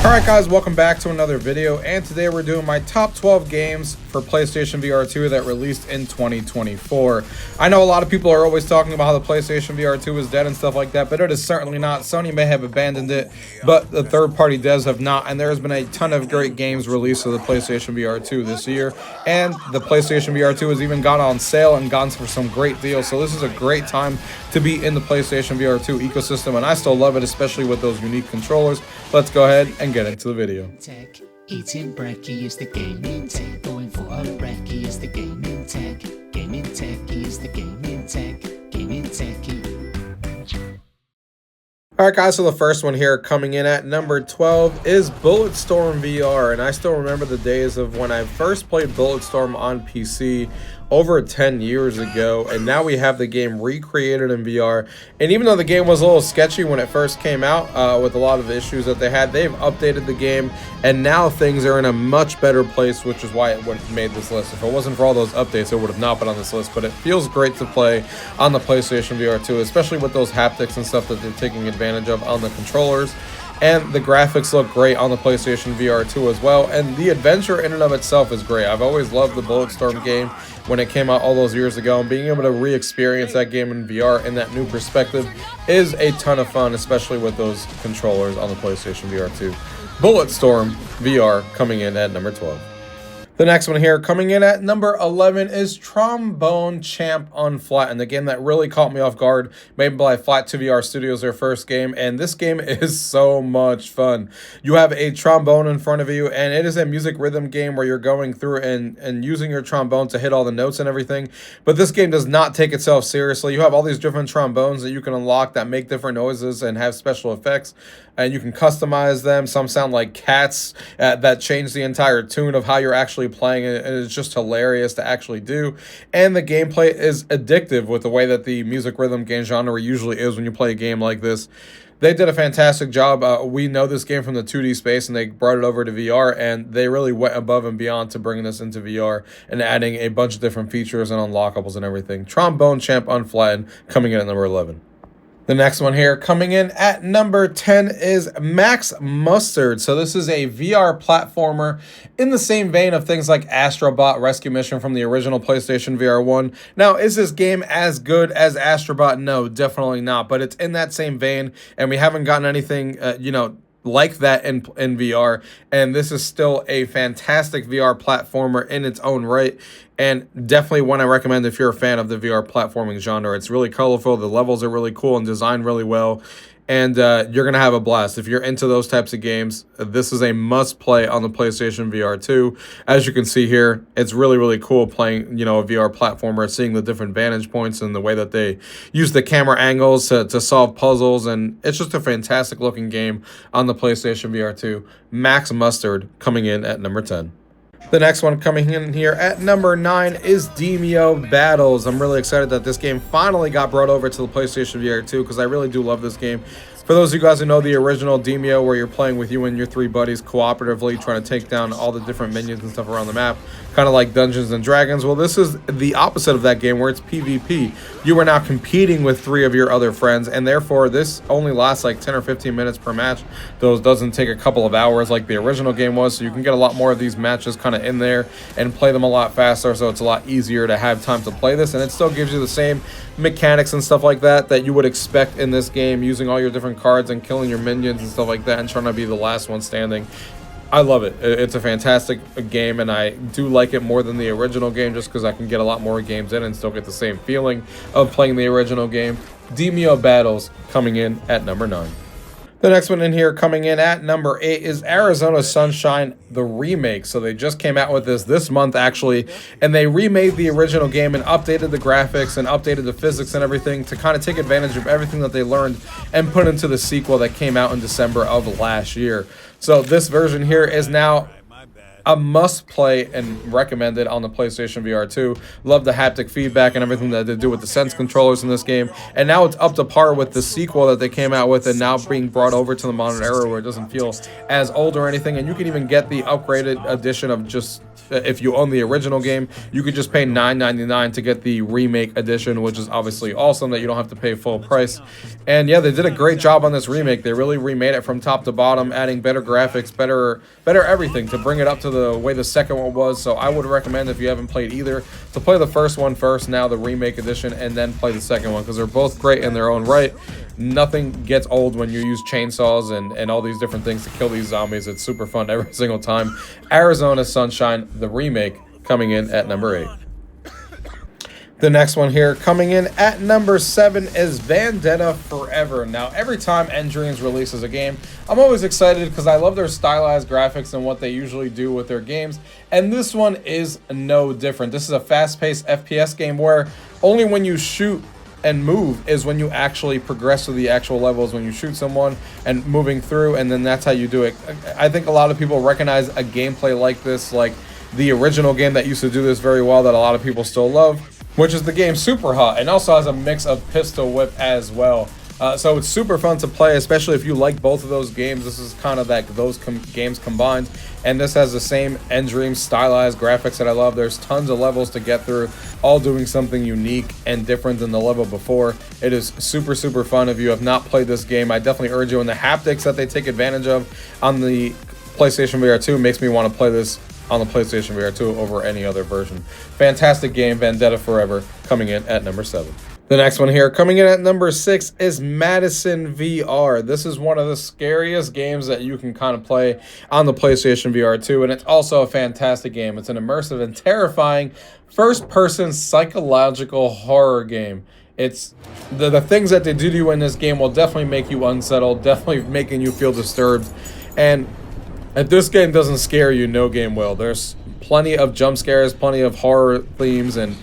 Alright guys, welcome back to another video, and today we're doing my top 12 games for PlayStation VR2 that released in 2024. I know a lot of people are always talking about how the PlayStation VR2 is dead and stuff like that, but it is certainly not. Sony may have abandoned it, but the third-party devs have not, and there has been a ton of great games released for the PlayStation VR2 this year, and the PlayStation VR2 has even gone on sale and gone for some great deals, so this is a great time to be in the PlayStation VR2 ecosystem, and I still love it, especially with those unique controllers. Let's go ahead and get into the video. Tech, eating brekkie is the gaming tech. Going for a brekkie is the gaming tech. Gaming techie is the gaming tech. Gaming techie. Alright guys, so the first one here coming in at number 12 is Bulletstorm VR, and I still remember the days of when I first played Bulletstorm on PC over 10 years ago, and now we have the game recreated in VR. And even though the game was a little sketchy when it first came out, with a lot of the issues that they had, they've updated the game, and now things are in a much better place, which is why it made this list. If it wasn't for all those updates, it would have not been on this list, but it feels great to play on the PlayStation VR2, especially with those haptics and stuff that they're taking advantage of on the controllers. And the graphics look great on the PlayStation VR2 as well, and the adventure in and of itself is great. I've always loved the Bulletstorm game when it came out all those years ago, and being able to re-experience that game in VR in that new perspective is a ton of fun, especially with those controllers on the PlayStation VR2. Bulletstorm VR coming in at number 12. The next one here coming in at number 11 is Trombone Champ Unflattened, the game that really caught me off guard, made by Flat2 VR Studios, their first game, and this game is so much fun. You have a trombone in front of you, and it is a music rhythm game where you're going through and using your trombone to hit all the notes and everything, but this game does not take itself seriously. You have all these different trombones that you can unlock that make different noises and have special effects, and you can customize them. Some sound like cats that change the entire tune of how you're actually playing it, and it's just hilarious to actually do. And the gameplay is addictive with the way that the music rhythm game genre usually is when you play a game like this. They did a fantastic job. We know this game from the 2D space, and they brought it over to VR, and they really went above and beyond to bring this into VR and adding a bunch of different features and unlockables and everything. Trombone Champ Unflattened coming in at number 11. The next one here coming in at number 10 is Max Mustard. So this is a VR platformer in the same vein of things like Astrobot Rescue Mission from the original PlayStation VR1. Now, is this game as good as Astrobot? No, definitely not. But it's in that same vein, and we haven't gotten anything, like that in VR, and this is still a fantastic VR platformer in its own right, and definitely one I recommend if you're a fan of the VR platforming genre. It's really colorful, the levels are really cool and designed really well, and you're gonna have a blast. If you're into those types of games, this is a must play on the PlayStation VR2. As you can see here, it's really cool playing, a VR platformer, seeing the different vantage points and the way that they use the camera angles to solve puzzles, and it's just a fantastic looking game on the PlayStation VR2. Max Mustard coming in at number 10. The next one coming in here at number 9 is Deo Battles. I'm really excited that this game finally got brought over to the PlayStation VR2 because I really do love this game. For those of you guys who know the original Deo, where you're playing with you and your 3 buddies cooperatively trying to take down all the different minions and stuff around the map, kind of like Dungeons and Dragons. Well, this is the opposite of that game where it's PvP. You are now competing with 3 of your other friends, and therefore this only lasts like 10 or 15 minutes per match. Those doesn't take a couple of hours like the original game was, so you can get a lot more of these matches kind of in there and play them a lot faster, so it's a lot easier to have time to play this, and it still gives you the same mechanics and stuff like that you would expect in this game, using all your different cards and killing your minions and stuff like that and trying to be the last one standing. I love it. It's a fantastic game, and I do like it more than the original game just because I can get a lot more games in and still get the same feeling of playing the original game. Deo Battles coming in at number 9. The next one in here coming in at number 8 is Arizona Sunshine, the remake. So they just came out with this month actually, and they remade the original game and updated the graphics and updated the physics and everything to kind of take advantage of everything that they learned and put into the sequel that came out in December of last year. So this version here is now a must play and recommended on the PlayStation VR2. Love the haptic feedback and everything that they do with the Sense controllers in this game. And now it's up to par with the sequel that they came out with, and now being brought over to the modern era where it doesn't feel as old or anything. And you can even get the upgraded edition of just if you own the original game, you could just pay $9.99 to get the remake edition, which is obviously awesome that you don't have to pay full price. And yeah, they did a great job on this remake. They really remade it from top to bottom, adding better graphics, better everything to bring it up to the way the second one was. So I would recommend, if you haven't played either, to play the first one first, now the remake edition, and then play the second one, because they're both great in their own right. Nothing gets old when you use chainsaws and all these different things to kill these zombies. It's super fun every single time. Arizona Sunshine, the remake, coming in at number 8. The next one here, coming in at number 7, is Vanda Forever. Now, every time Endreams releases a game, I'm always excited because I love their stylized graphics and what they usually do with their games. And this one is no different. This is a fast-paced FPS game where only when you shoot and move is when you actually progress to the actual levels, when you shoot someone and moving through, and then that's how you do it. I think a lot of people recognize a gameplay like this, like the original game that used to do this very well, that a lot of people still love, which is the game Super Hot, and also has a mix of pistol whip as well. So it's super fun to play, especially if you like both of those games. This is kind of like those games combined, and this has the same Endreams stylized graphics that I love. There's tons of levels to get through, all doing something unique and different than the level before. It is super, super fun. If you have not played this game, I definitely urge you. And the haptics that they take advantage of on the PlayStation VR2 makes me want to play this on the PlayStation VR2 over any other version. Fantastic game, Vanda Forever, coming in at number 7. The next one here, coming in at number 6, is Madison VR. This is one of the scariest games that you can kind of play on the PlayStation VR2, and it's also a fantastic game. It's an immersive and terrifying first-person psychological horror game. It's the things that they do to you in this game will definitely make you unsettled, definitely making you feel disturbed. And if this game doesn't scare you, no game will. There's plenty of jump scares, plenty of horror themes, and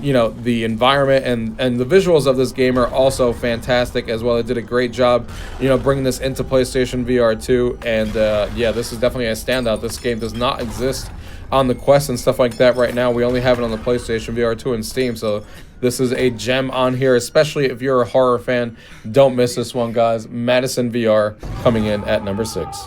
you know, the environment and the visuals of this game are also fantastic as well. They did a great job, you know, bringing this into PlayStation VR2, and yeah, this is definitely a standout. This game does not exist on the Quest and stuff like that right now. We only have it on the PlayStation VR2 and Steam, so this is a gem on here, especially if you're a horror fan. Don't miss this one, guys. Madison VR coming in at number 6.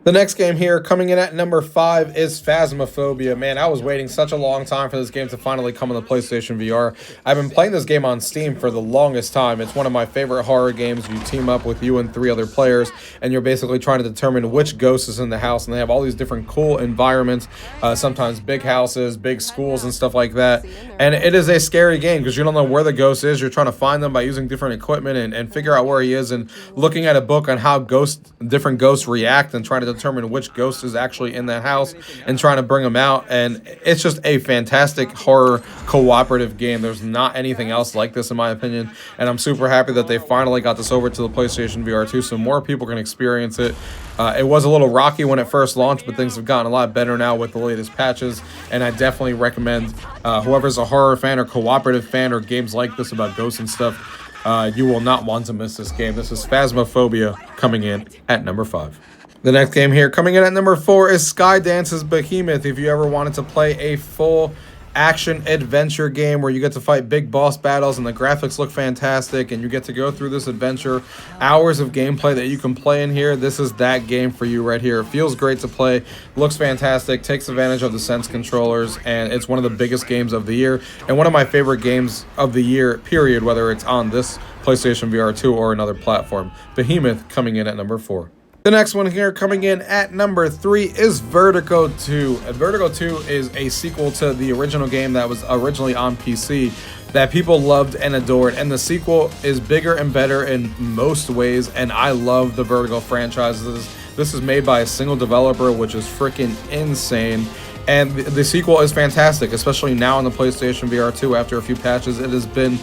The next game here, coming in at number 5, is Phasmophobia. Man, I was waiting such a long time for this game to finally come on the PlayStation VR. I've been playing this game on Steam for the longest time. It's one of my favorite horror games. You team up with you and 3 other players, and you're basically trying to determine which ghost is in the house, and they have all these different cool environments, sometimes big houses, big schools, and stuff like that. And it is a scary game because you don't know where the ghost is. You're trying to find them by using different equipment and figure out where he is, and looking at a book on how different ghosts react, and trying to determine which ghost is actually in that house and trying to bring them out. And it's just a fantastic horror cooperative game. There's not anything else like this, in my opinion, and I'm super happy that they finally got this over to the PlayStation VR2 so more people can experience it. It was a little rocky when it first launched, but things have gotten a lot better now with the latest patches, and I definitely recommend whoever's a horror fan or cooperative fan or games like this about ghosts and stuff, you will not want to miss this game. This is Phasmophobia coming in at number 5. The next game here, coming in at number 4, is Skydance's Behemoth. If you ever wanted to play a full action adventure game where you get to fight big boss battles and the graphics look fantastic and you get to go through this adventure, hours of gameplay that you can play in here, this is that game for you right here. It feels great to play, looks fantastic, takes advantage of the Sense controllers, and it's one of the biggest games of the year and one of my favorite games of the year, period, whether it's on this PlayStation VR2 or another platform. Behemoth coming in at number 4. The next one here, coming in at number 3, is Vertigo II. Vertigo II is a sequel to the original game that was originally on PC that people loved and adored, and the sequel is bigger and better in most ways, and I love the Vertigo franchises. This is made by a single developer, which is freaking insane, and the sequel is fantastic, especially now on the PlayStation VR2 after a few patches. It has been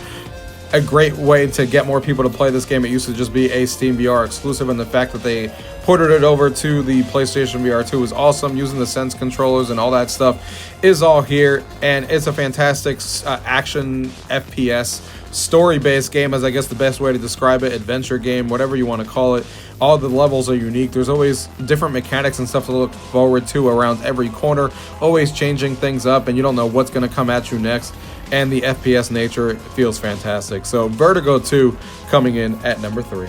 a great way to get more people to play this game. It used to just be a Steam VR exclusive, and the fact that they ported it over to the PlayStation VR2 is awesome. Using the Sense controllers and all that stuff is all here, and it's a fantastic action FPS story-based game, as I guess the best way to describe it, adventure game, whatever you want to call it. All the levels are unique. There's always different mechanics and stuff to look forward to around every corner, always changing things up, and you don't know what's going to come at you next. And the FPS nature feels fantastic. So Vertigo 2 coming in at number 3.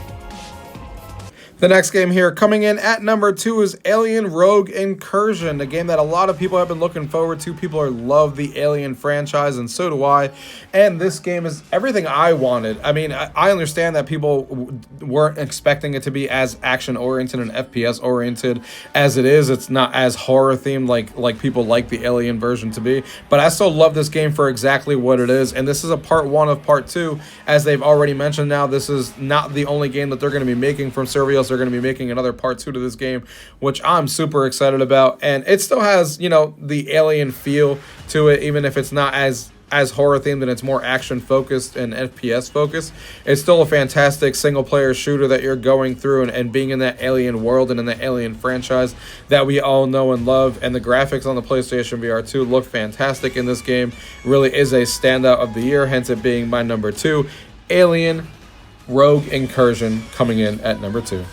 The next game here coming in at number 2 is Alien Rogue Incursion, a game that a lot of people have been looking forward to. People love the Alien franchise, and so do I. And this game is everything I wanted. I mean, I understand that people weren't expecting it to be as action-oriented and FPS-oriented as it is. It's not as horror-themed like people like the Alien version to be. But I still love this game for exactly what it is. And this is a part 1 of part 2. As they've already mentioned now, this is not the only game that they're going to be making from Survios. They're going to be making another part 2 to this game, which I'm super excited about. And it still has, you know, the Alien feel to it, even if it's not as horror themed and it's more action focused and FPS focused. It's still a fantastic single player shooter that you're going through and being in that Alien world and in the Alien franchise that we all know and love. And the graphics on the PlayStation VR2 look fantastic in this game. Really is a standout of the year, hence it being my number 2. Alien Rogue Incursion coming in at number 2.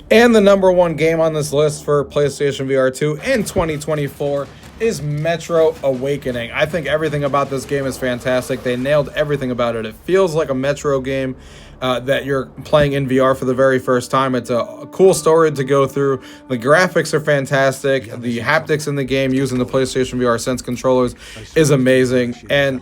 And the number 1 game on this list for PlayStation VR2 in 2024 is Metro Awakening. I think everything about this game is fantastic. They nailed everything about it. It feels like a Metro game that you're playing in VR for the very first time. It's a cool story to go through. The graphics are fantastic. The haptics in the game using the PlayStation VR Sense controllers is amazing. And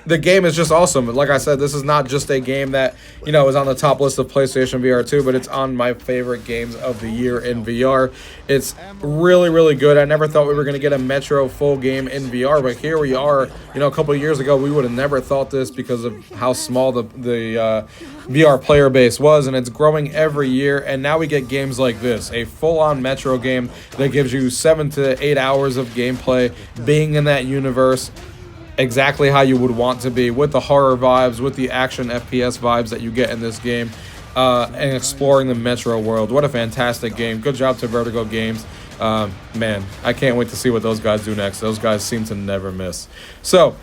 the game is just awesome. Like I said, this is not just a game that, you know, is on the top list of PlayStation VR2, but it's on my favorite games of the year in VR. It's really, really good. I never thought we were going to get a Metro full game in VR, but here we are. You know, a couple of years ago, we would have never thought this because of how small the VR player base was, and it's growing every year. And now we get games like this, a full-on Metro game that gives you 7 to 8 hours of gameplay, being in that universe exactly how you would want to be, with the horror vibes, with the action FPS vibes that you get in this game, and exploring the Metro world. What a fantastic game. Good job to Vertigo Games. Man, I can't wait to see what those guys do next. Those guys seem to never miss. So,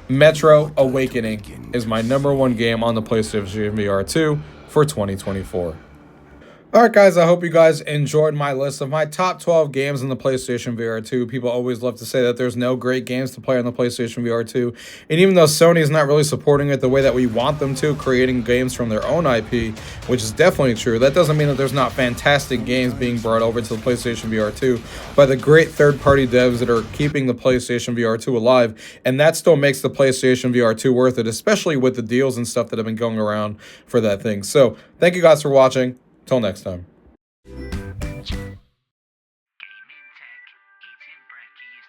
Metro Awakening is my number 1 game on the PlayStation VR 2 for 2024. Alright guys, I hope you guys enjoyed my list of my top 12 games on the PlayStation VR 2. People always love to say that there's no great games to play on the PlayStation VR 2. And even though Sony is not really supporting it the way that we want them to, creating games from their own IP, which is definitely true, that doesn't mean that there's not fantastic games being brought over to the PlayStation VR 2 by the great third-party devs that are keeping the PlayStation VR 2 alive. And that still makes the PlayStation VR 2 worth it, especially with the deals and stuff that have been going around for that thing. So, thank you guys for watching. Till next time. Gaming Tech, eating brekkie.